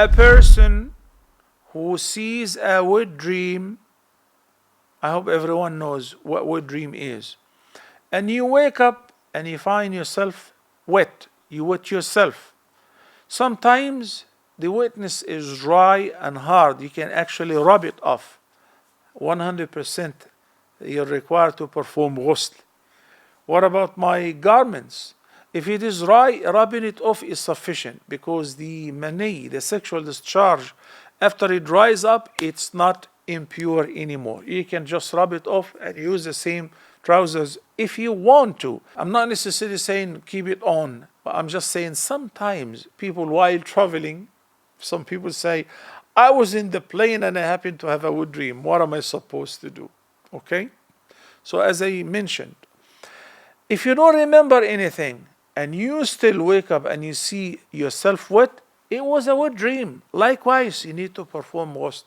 A person who sees a wet dream, I hope everyone knows what wet dream is. And you wake up and you find yourself wet. You wet yourself. Sometimes the wetness is dry and hard. You can actually rub it off. 100% you're required to perform ghusl. What about my garments? If it is dry, rubbing it off is sufficient because the mani, the sexual discharge, after it dries up, it's not impure anymore. You can just rub it off and use the same trousers if you want to. I'm not necessarily saying keep it on. I'm just saying sometimes people while traveling, some people say, I was in the plane and I happened to have a wet dream. What am I supposed to do? Okay? So as I mentioned, if you don't remember anything and you still wake up and you see yourself wet, it was a wet dream. Likewise, you need to perform ghusl.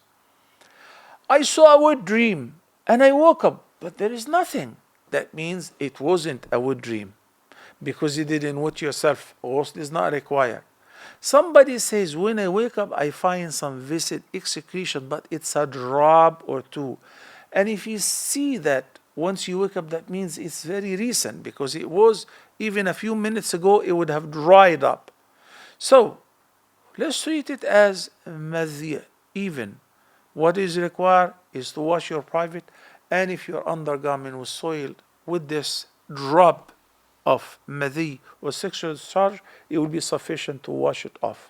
I saw a wet dream and I woke up, but there is nothing. That means it wasn't a wet dream because you didn't wet yourself. Ghusl is not required. Somebody says, when I wake up, I find some viscid excretion, but it's a drop or two. And if you see that once you wake up, that means it's very recent because it was even a few minutes ago, it would have dried up. So let's treat it as madhi, even. What is required is to wash your private, and if your undergarment was soiled with this drop of madhi or sexual discharge, it will be sufficient to wash it off.